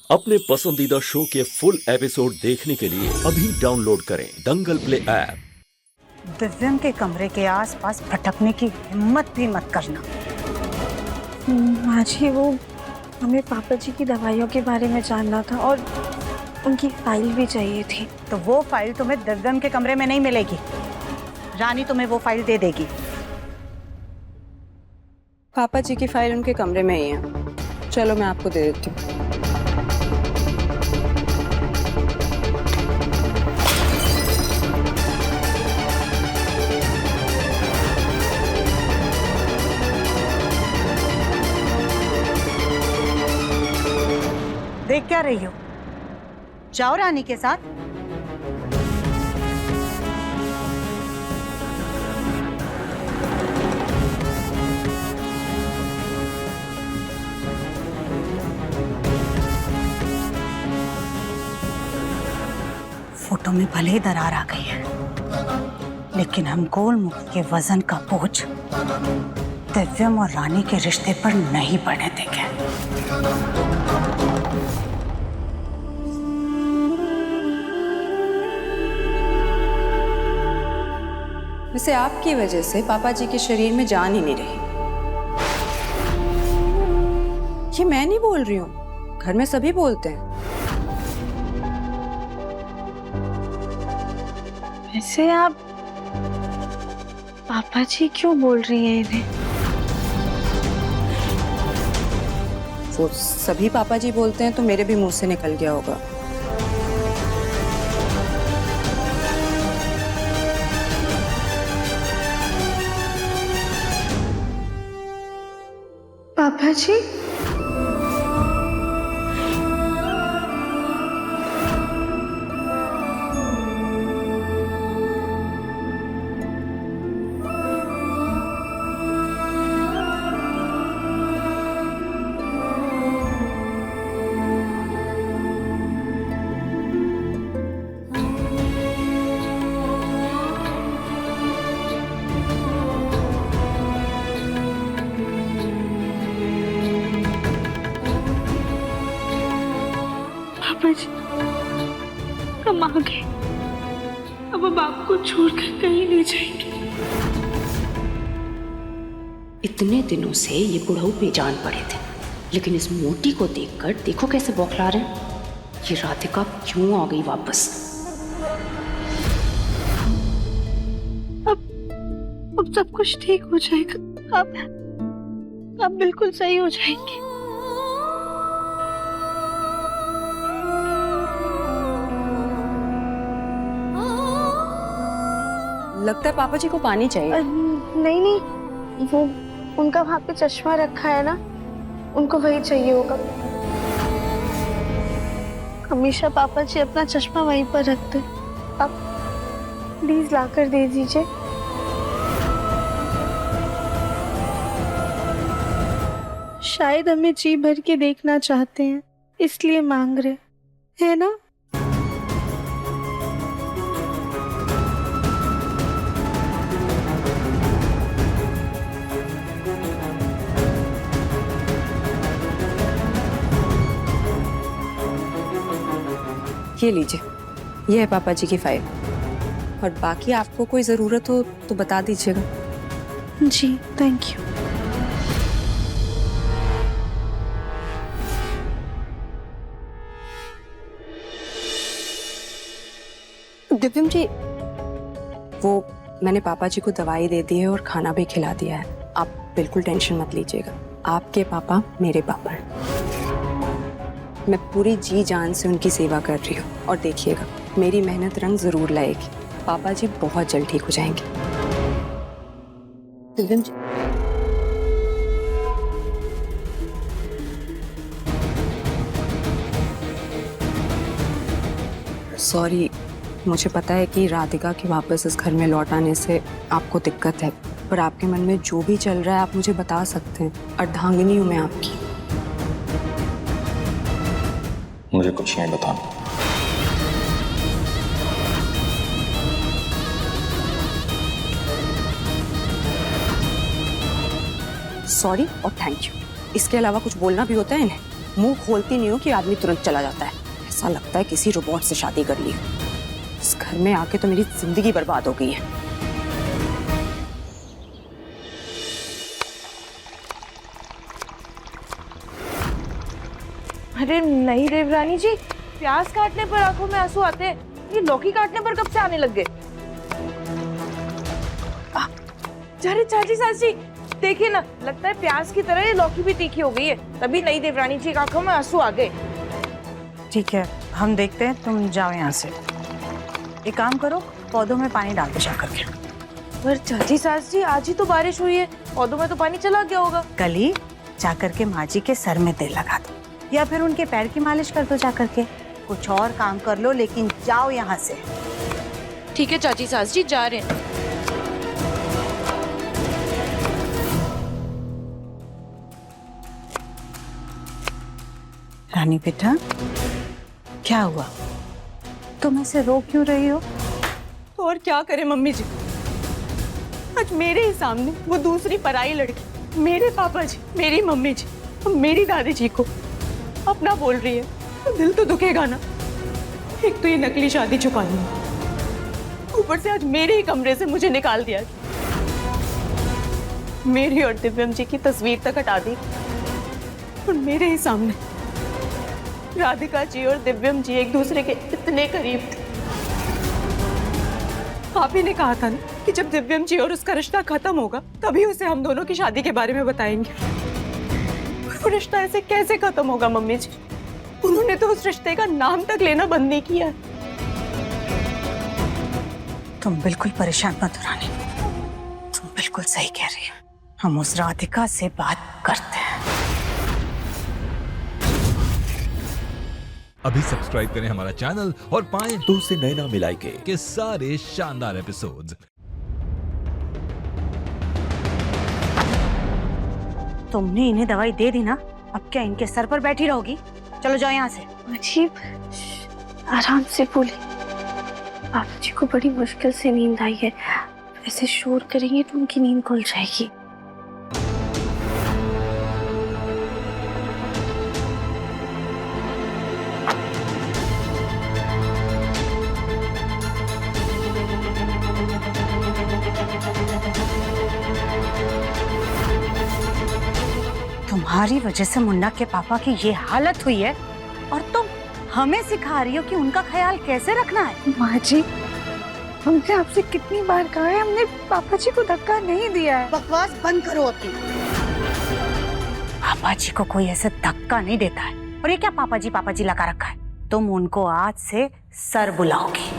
अपने पसंदीदा शो के फुल एपिसोड देखने के लिए अभी डाउनलोड करें दंगल प्ले ऐप। दिव्यम के कमरे के आसपास भटकने की हिम्मत भी मत करना। माँ जी, वो हमें पापा जी की दवाइयों के बारे में जानना था और उनकी फाइल भी चाहिए थी। तो वो फाइल तुम्हें दिव्यम के कमरे में नहीं मिलेगी, रानी तुम्हें वो फाइल दे देगी। पापा जी की फाइल उनके कमरे में ही है। चलो मैं आपको दे देती हूँ। देख क्या रही हो? जाओ रानी के साथ। फोटो में भले ही दरार आ गई है, लेकिन हम गोलमुख के वजन का बोझ दिव्यम और रानी के रिश्ते पर नहीं बढ़ने देंगे। वैसे आपकी वजह से पापा जी के शरीर में जान ही नहीं रही। ये मैं नहीं बोल रही हूँ, घर में सभी बोलते हैं। वैसे आप पापा जी क्यों बोल रही हैं इन्हें? वो सभी पापा जी बोलते हैं तो मेरे भी मुंह से निकल गया होगा। पापा जी, पापा जी, हम आ गए। अब आपको छोड़कर कहीं नहीं जाएंगे। इतने दिनों से ये बुढ़ऊ बेजान पड़े थे, लेकिन इस मोटी को देखकर देखो कैसे बौखला रहे हैं। ये राधिका क्यों आ गई वापस? अब सब कुछ ठीक हो जाएगा। आप बिल्कुल सही हो जाएंगे। लगता है पापा जी को पानी चाहिए। नहीं, वो उनका वहां पे चश्मा रखा है ना, उनको वही चाहिए होगा। हमेशा पापा जी अपना चश्मा वहीं पर रखते। आप प्लीज लाकर दे दीजिए। शायद हमें जी भर के देखना चाहते हैं, इसलिए मांग रहे हैं ना। ये लीजिए, ये है पापा जी की फाइल। और बाकी आपको कोई जरूरत हो तो बता दीजिएगा। जी, थैंक यू। दिव्यम जी, वो मैंने पापा जी को दवाई दे दी है और खाना भी खिला दिया है। आप बिल्कुल टेंशन मत लीजिएगा। आपके पापा मेरे पापा हैं। मैं पूरी जी जान से उनकी सेवा कर रही हूँ और देखिएगा, मेरी मेहनत रंग जरूर लाएगी। पापा जी बहुत जल्द ठीक हो जाएंगे। दिव्यम जी, सॉरी, मुझे पता है कि राधिका के वापस इस घर में लौट आने से आपको दिक्कत है, पर आपके मन में जो भी चल रहा है आप मुझे बता सकते हैं। अर्धांगिनी हूँ मैं आपकी। मुझे कुछ नहीं बताना। सॉरी और थैंक यू। इसके अलावा कुछ बोलना भी होता है इन्हें? मुंह खोलती नहीं हूँ कि आदमी तुरंत चला जाता है। ऐसा लगता है किसी रोबोट से शादी कर ली। इस घर में आके तो मेरी जिंदगी बर्बाद हो गई है। अरे नहीं देवरानी जी, प्याज काटने पर आंखों में आंसू आते हैं, ये लौकी काटने पर कब से आने लग गए? अरे चाची सासी देखिए ना, लगता है प्याज की तरह ये लौकी भी तीखी हो गई है, तभी नहीं देवरानी जी की आंखों में आंसू आ गए। ठीक है, हम देखते हैं, तुम जाओ यहाँ से। एक काम करो, पौधों में पानी डाल दो जा करके। पर चाची सास जी आज ही तो बारिश हुई है, पौधों में तो पानी चला गया होगा। कल ही जा करके माँ जी के सर में तेल लगा दो या फिर उनके पैर की मालिश कर दो जा करके। कुछ और काम कर लो, लेकिन जाओ यहाँ से। ठीक है चाची सास जी, जा रहे हैं। रानी बेटा, क्या हुआ? तुम ऐसे रो क्यों रही हो? तो और क्या करे मम्मी जी, आज मेरे ही सामने वो दूसरी पराई लड़की मेरे पापा जी, मेरी मम्मी जी, मेरी दादी जी को अपना बोल रही है, तो दिल तो दुखेगा ना। एक तो ये नकली शादी छुपानी है, ऊपर से आज मेरे ही कमरे से मुझे निकाल दिया, मेरी और दिव्यम जी की तस्वीर तक हटा दी, और मेरे ही सामने राधिका जी और दिव्यम जी एक दूसरे के इतने करीब थे। आप ही ने कहा था ना कि जब दिव्यम जी और उसका रिश्ता खत्म होगा तभी उसे हम दोनों की शादी के बारे में बताएंगे। वो रिश्ता ऐसे कैसे खत्म होगा मम्मी जी? उन्होंने तो उस रिश्ते का नाम तक लेना बंद नहीं किया। तुम बिल्कुल परेशान मत हो रानी, तुम बिल्कुल सही कह रही हो। हम उस राधिका से बात करते हैं। अभी सब्सक्राइब करें हमारा चैनल और पाएं तुझसे नैना मिलाई के सारे शानदार एपिसोड्स। तुमने इन्हें दवाई दे दी ना, अब क्या इनके सर पर बैठी रहोगी? चलो जाओ यहाँ से। अजीब, आराम से बोले, पापा जी को बड़ी मुश्किल से नींद आई है, ऐसे शोर करेंगे तो उनकी नींद खुल जाएगी। तुम्हारी वजह से मुन्ना के पापा की ये हालत हुई है और तुम हमें सिखा रही हो कि उनका ख्याल कैसे रखना है। माँ जी, हमने आपसे कितनी बार कहा है, हमने पापा जी को धक्का नहीं दिया है। बकवास बंद करो अपनी। पापा जी को कोई ऐसे धक्का नहीं देता है। और ये क्या पापा जी लगा रखा है? तुम उनको आज से सर बुलाओगी।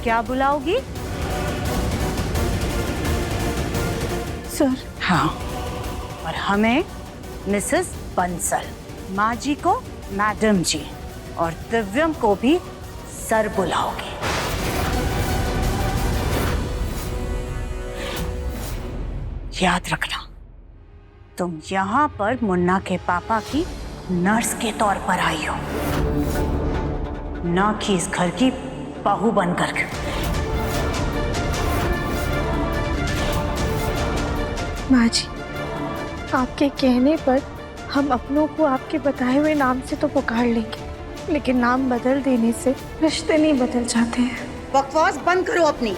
क्या बुलाओगी? सर। हाँ, और हमें मिसेस बंसल, माँ जी को मैडम जी और दिव्यम को भी सर बुलाओगे। याद रखना, तुम यहाँ पर मुन्ना के पापा की नर्स के तौर पर आई हो, ना कि इस घर की बहू बनकर के। माँ जी, आपके कहने पर हम अपनों को आपके बताए हुए नाम से तो पुकार लेंगे, लेकिन नाम बदल देने से रिश्ते नहीं बदल जाते हैं। बकवास बंद करो अपनी।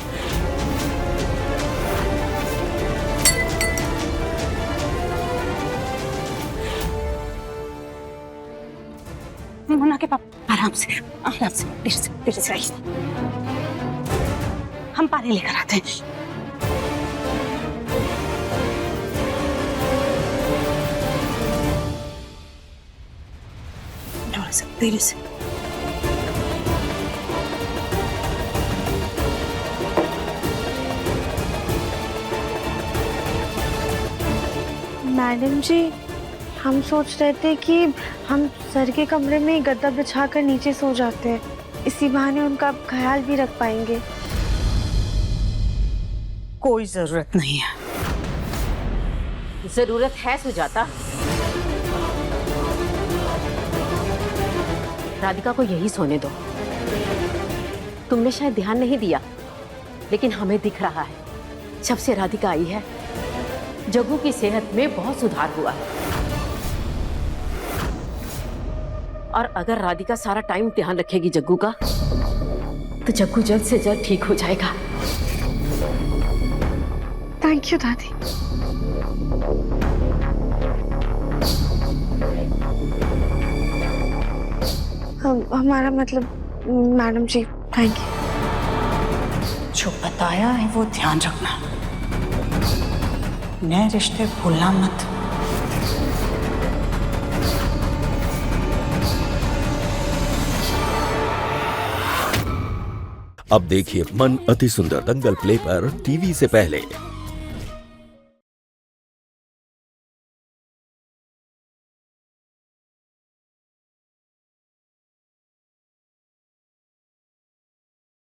मुन्ना के पापा, आराम से धीरे से आइए। हम पानी लेकर आते हैं। धीरे से। मैडम जी, हम सोच रहे थे कि हम सर के कमरे में ही गद्दा बिछाकर नीचे सो जाते हैं, इसी बहाने उनका ख्याल भी रख पाएंगे। कोई जरूरत नहीं है। जरूरत है सुजाता। राधिका को यही सोने दो। तुमने शायद ध्यान नहीं दिया, लेकिन हमें दिख रहा है, जब से राधिका आई है जग्गू की सेहत में बहुत सुधार हुआ है। और अगर राधिका सारा टाइम ध्यान रखेगी जग्गू का, तो जग्गू जल्द से जल्द ठीक हो जाएगा। थैंक यू दादी। हमारा मतलब मैडम जी, थैंक यू। जो बताया है वो ध्यान रखना, नए रिश्ते भूलना मत। अब देखिए मन अति सुंदर दंगल प्ले पर टीवी से पहले।